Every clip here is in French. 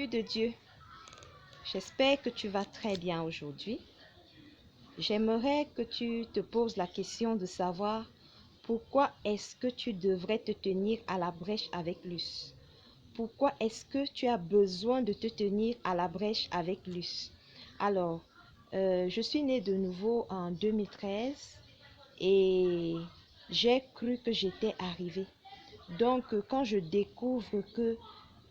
Salut de Dieu, j'espère que tu vas très bien aujourd'hui. J'aimerais que tu te poses la question de savoir pourquoi est-ce que tu devrais te tenir à la brèche avec Luce. Pourquoi est-ce que tu as besoin de te tenir à la brèche avec Luce? Alors, je suis née de nouveau en 2013 et j'ai cru que j'étais arrivée. Donc, quand je découvre que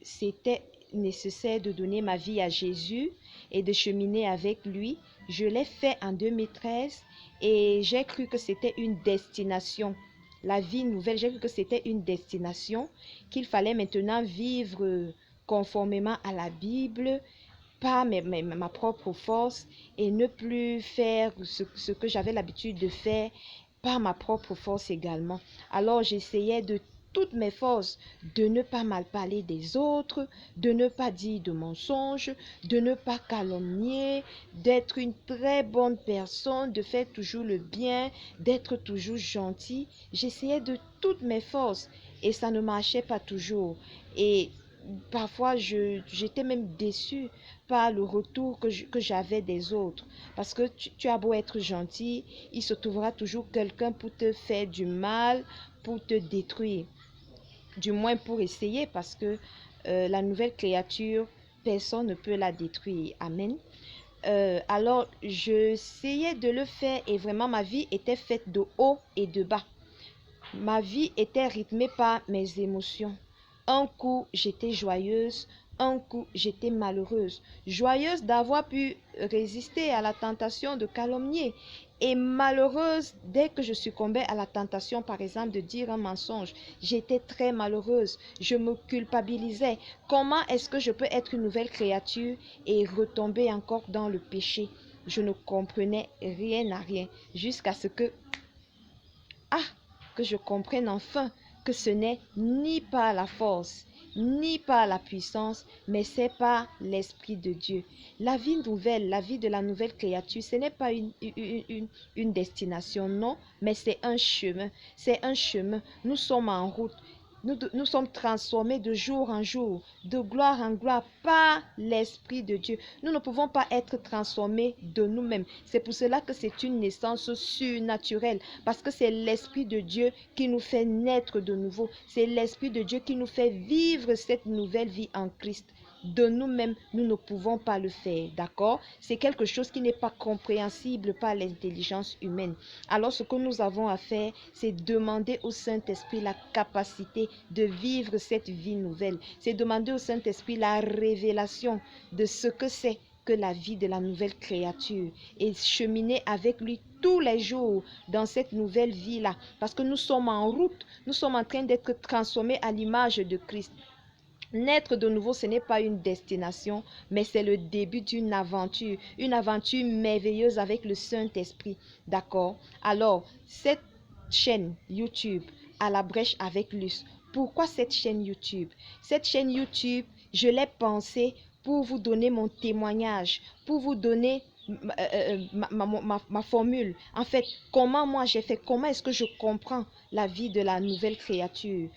c'était nécessaire de donner ma vie à Jésus et de cheminer avec lui, je l'ai fait en 2013 et j'ai cru que c'était une destination. La vie nouvelle, j'ai cru que c'était une destination, qu'il fallait maintenant vivre conformément à la Bible, pas ma propre force et ne plus faire ce que j'avais l'habitude de faire par ma propre force également. Alors j'essayais de toutes mes forces de ne pas mal parler des autres, de ne pas dire de mensonges, de ne pas calomnier, d'être une très bonne personne, de faire toujours le bien, d'être toujours gentil. J'essayais de toutes mes forces et ça ne marchait pas toujours. Et parfois, j'étais même déçue par le retour que j'avais des autres. Parce que tu as beau être gentil, il se trouvera toujours quelqu'un pour te faire du mal, pour te détruire. Du moins pour essayer, parce que la nouvelle créature, personne ne peut la détruire. Amen. Alors, j'essayais de le faire et vraiment ma vie était faite de haut et de bas. Ma vie était rythmée par mes émotions. Un coup, j'étais joyeuse, un coup, j'étais malheureuse. Joyeuse d'avoir pu résister à la tentation de calomnier et malheureuse dès que je succombais à la tentation, par exemple, de dire un mensonge. J'étais très malheureuse, je me culpabilisais. Comment est-ce que je peux être une nouvelle créature et retomber encore dans le péché? Je ne comprenais rien à rien jusqu'à ce que je comprenne enfin que ce n'est ni par la force, ni par la puissance, mais c'est par l'Esprit de Dieu. La vie nouvelle, la vie de la nouvelle créature, ce n'est pas une destination, non, mais c'est un chemin. C'est un chemin. Nous sommes en route. Nous sommes transformés de jour en jour, de gloire en gloire par l'Esprit de Dieu. Nous ne pouvons pas être transformés de nous-mêmes. C'est pour cela que c'est une naissance surnaturelle, parce que c'est l'Esprit de Dieu qui nous fait naître de nouveau. C'est l'Esprit de Dieu qui nous fait vivre cette nouvelle vie en Christ. De nous-mêmes, nous ne pouvons pas le faire, d'accord? C'est quelque chose qui n'est pas compréhensible par l'intelligence humaine. Alors, ce que nous avons à faire, c'est demander au Saint-Esprit la capacité de vivre cette vie nouvelle. C'est demander au Saint-Esprit la révélation de ce que c'est que la vie de la nouvelle créature et cheminer avec lui tous les jours dans cette nouvelle vie-là. Parce que nous sommes en route, nous sommes en train d'être transformés à l'image de Christ. Naître de nouveau, ce n'est pas une destination, mais c'est le début d'une aventure merveilleuse avec le Saint-Esprit. D'accord? Alors, cette chaîne YouTube, à la brèche avec Luce, pourquoi cette chaîne YouTube? Cette chaîne YouTube, je l'ai pensée pour vous donner mon témoignage, pour vous donner ma formule. En fait, comment moi j'ai fait, comment est-ce que je comprends la vie de la nouvelle créature?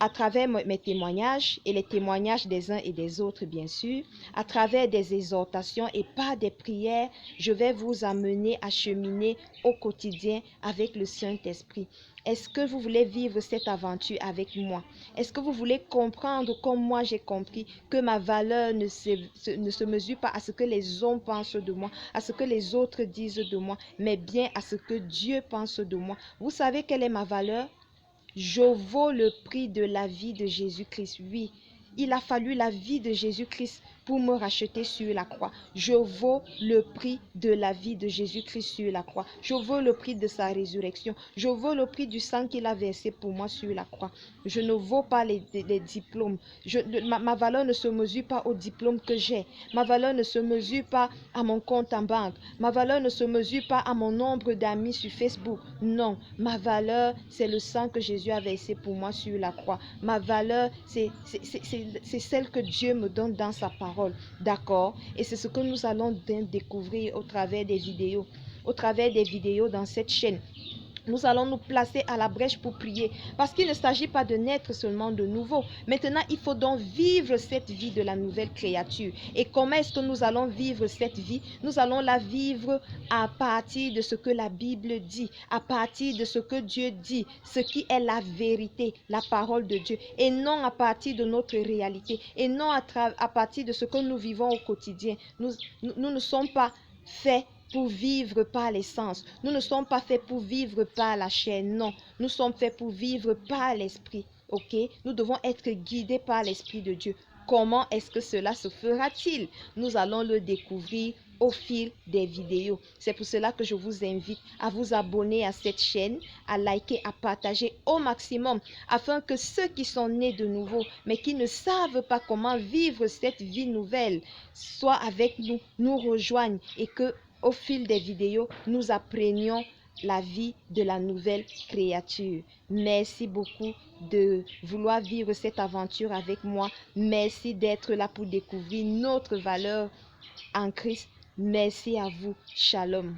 À travers mes témoignages et les témoignages des uns et des autres, bien sûr, à travers des exhortations et par des prières, je vais vous amener à cheminer au quotidien avec le Saint-Esprit. Est-ce que vous voulez vivre cette aventure avec moi? Est-ce que vous voulez comprendre comme moi j'ai compris que ma valeur ne se mesure pas à ce que les hommes pensent de moi, à ce que les autres disent de moi, mais bien à ce que Dieu pense de moi? Vous savez quelle est ma valeur? Je vaux le prix de la vie de Jésus-Christ. Oui, il a fallu la vie de Jésus-Christ pour me racheter sur la croix. Je vaux le prix de la vie de Jésus-Christ sur la croix. Je vaux le prix de sa résurrection. Je vaux le prix du sang qu'il a versé pour moi sur la croix. Je ne vaux pas les diplômes. Ma valeur ne se mesure pas au diplôme que j'ai. Ma valeur ne se mesure pas à mon compte en banque. Ma valeur ne se mesure pas à mon nombre d'amis sur Facebook. Non, ma valeur, c'est le sang que Jésus a versé pour moi sur la croix. Ma valeur, c'est celle que Dieu me donne dans sa parole. D'accord? Et c'est ce que nous allons découvrir au travers des vidéos. Au travers des vidéos dans cette chaîne. Nous allons nous placer à la brèche pour prier parce qu'il ne s'agit pas de naître seulement de nouveau. Maintenant, il faut donc vivre cette vie de la nouvelle créature. Et comment est-ce que nous allons vivre cette vie? Nous allons la vivre à partir de ce que la Bible dit, à partir de ce que Dieu dit, ce qui est la vérité, la parole de Dieu, et non à partir de notre réalité, et non à partir de ce que nous vivons au quotidien. Nous ne sommes pas faits pour vivre par l'essence. Nous ne sommes pas faits pour vivre par la chair, non. Nous sommes faits pour vivre par l'esprit, ok? Nous devons être guidés par l'esprit de Dieu. Comment est-ce que cela se fera-t-il? Nous allons le découvrir au fil des vidéos. C'est pour cela que je vous invite à vous abonner à cette chaîne, à liker, à partager au maximum, afin que ceux qui sont nés de nouveau, mais qui ne savent pas comment vivre cette vie nouvelle, soient avec nous, nous rejoignent et que au fil des vidéos, nous apprenions la vie de la nouvelle créature. Merci beaucoup de vouloir vivre cette aventure avec moi. Merci d'être là pour découvrir notre valeur en Christ. Merci à vous. Shalom.